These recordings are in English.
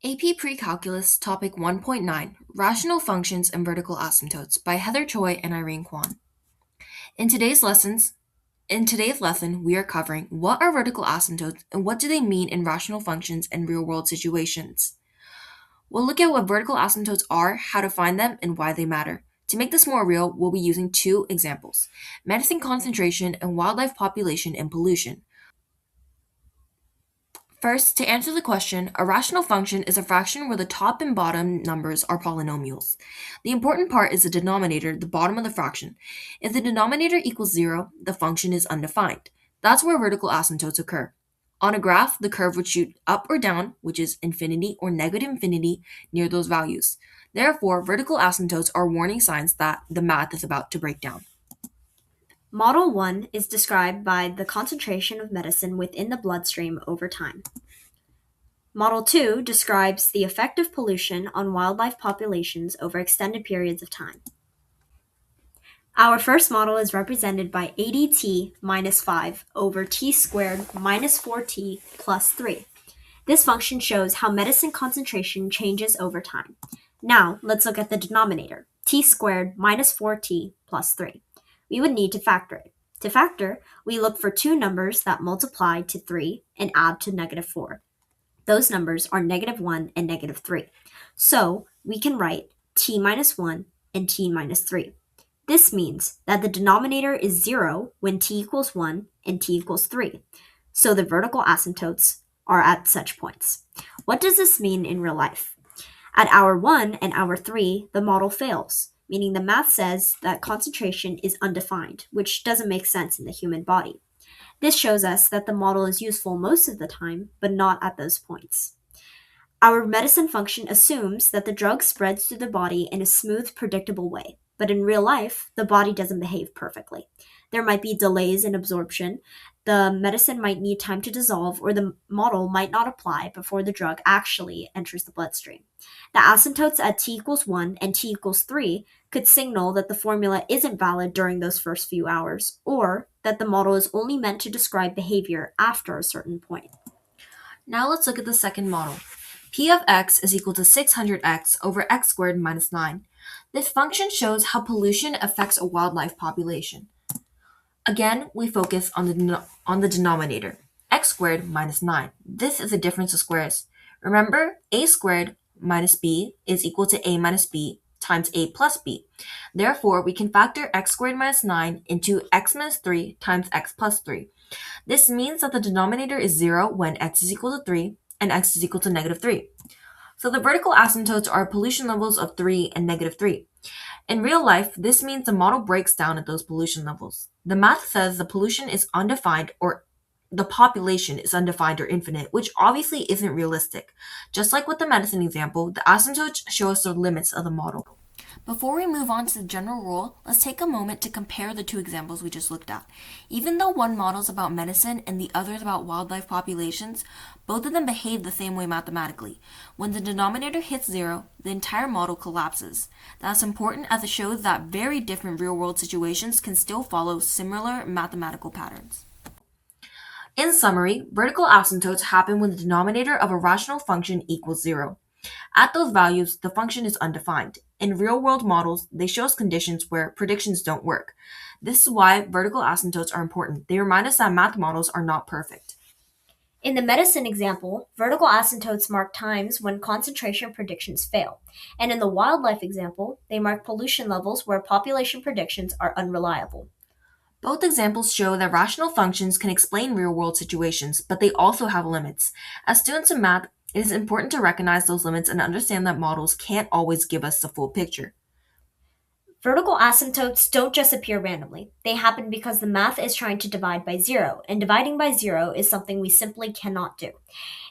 AP Pre-Calculus Topic 1.9 Rational Functions and Vertical Asymptotes by Heather Choi and Irene Kwan. In today's lessons, in today's lesson, we are covering what are vertical asymptotes and what do they mean in rational functions and real-world situations. We'll look at what vertical asymptotes are, how to find them, and why they matter. To make this more real, we'll be using two examples: medicine concentration and wildlife population and pollution. First, to answer the question, a rational function is a fraction where the top and bottom numbers are polynomials. The important part is the denominator, the bottom of the fraction. If the denominator equals 0, the function is undefined. That's where vertical asymptotes occur. On a graph, the curve would shoot up or down, which is infinity or negative infinity, near those values. Therefore, vertical asymptotes are warning signs that the math is about to break down. Model 1 is described by the concentration of medicine within the bloodstream over time. Model 2 describes the effect of pollution on wildlife populations over extended periods of time. Our first model is represented by ADT minus 5 over t squared minus 4t plus 3. This function shows how medicine concentration changes over time. Now, let's look at the denominator, t squared minus 4t plus 3. We would need to factor it. To factor, we look for two numbers that multiply to 3 and add to negative 4. Those numbers are negative 1 and negative 3. So, we can write t minus 1 and t minus 3. This means that the denominator is 0 when t equals 1 and t equals 3. So the vertical asymptotes are at such points. What does this mean in real life? At hour 1 and hour 3, the model fails, meaning the math says that concentration is undefined, which doesn't make sense in the human body. This shows us that the model is useful most of the time, but not at those points. Our medicine function assumes that the drug spreads through the body in a smooth, predictable way. But in real life, the body doesn't behave perfectly. There might be delays in absorption, the medicine might need time to dissolve, or the model might not apply before the drug actually enters the bloodstream. The asymptotes at t equals 1 and t equals 3 could signal that the formula isn't valid during those first few hours, or that the model is only meant to describe behavior after a certain point. Now let's look at the second model. P of x is equal to 600x over x squared minus 9. This function shows how pollution affects a wildlife population. Again, we focus on the denominator, x squared minus 9. This is the difference of squares. Remember, a squared minus b is equal to a minus b times a plus b. Therefore, we can factor x squared minus 9 into x minus 3 times x plus 3. This means that the denominator is 0 when x is equal to 3 and x is equal to negative 3. So the vertical asymptotes are pollution levels of 3 and negative 3. In real life, this means the model breaks down at those pollution levels. The math says the pollution is undefined or the population is undefined or infinite, which obviously isn't realistic. Just like with the medicine example, the asymptotes show us the limits of the model. Before we move on to the general rule, let's take a moment to compare the two examples we just looked at. Even though one model is about medicine and the other is about wildlife populations, both of them behave the same way mathematically. When the denominator hits 0, the entire model collapses. That's important as it shows that very different real-world situations can still follow similar mathematical patterns. In summary, vertical asymptotes happen when the denominator of a rational function equals 0. At those values, the function is undefined. In real-world models, they show us conditions where predictions don't work. This is why vertical asymptotes are important. They remind us that math models are not perfect. In the medicine example, vertical asymptotes mark times when concentration predictions fail. And in the wildlife example, they mark pollution levels where population predictions are unreliable. Both examples show that rational functions can explain real-world situations, but they also have limits. As students in math, it is important to recognize those limits and understand that models can't always give us the full picture. Vertical asymptotes don't just appear randomly. They happen because the math is trying to divide by 0, and dividing by 0 is something we simply cannot do.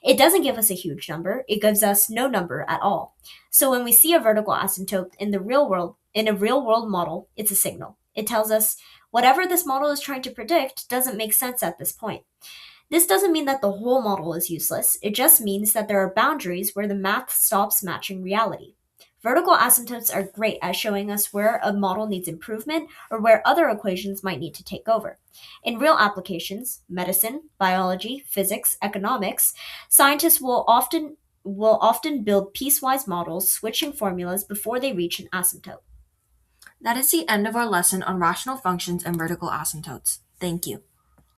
It doesn't give us a huge number, it gives us no number at all. So when we see a vertical asymptote in the real world, in a real-world model, it's a signal. It tells us whatever this model is trying to predict doesn't make sense at this point. This doesn't mean that the whole model is useless, it just means that there are boundaries where the math stops matching reality. Vertical asymptotes are great at showing us where a model needs improvement or where other equations might need to take over. In real applications, medicine, biology, physics, economics, scientists will often build piecewise models, switching formulas before they reach an asymptote. That is the end of our lesson on rational functions and vertical asymptotes. Thank you.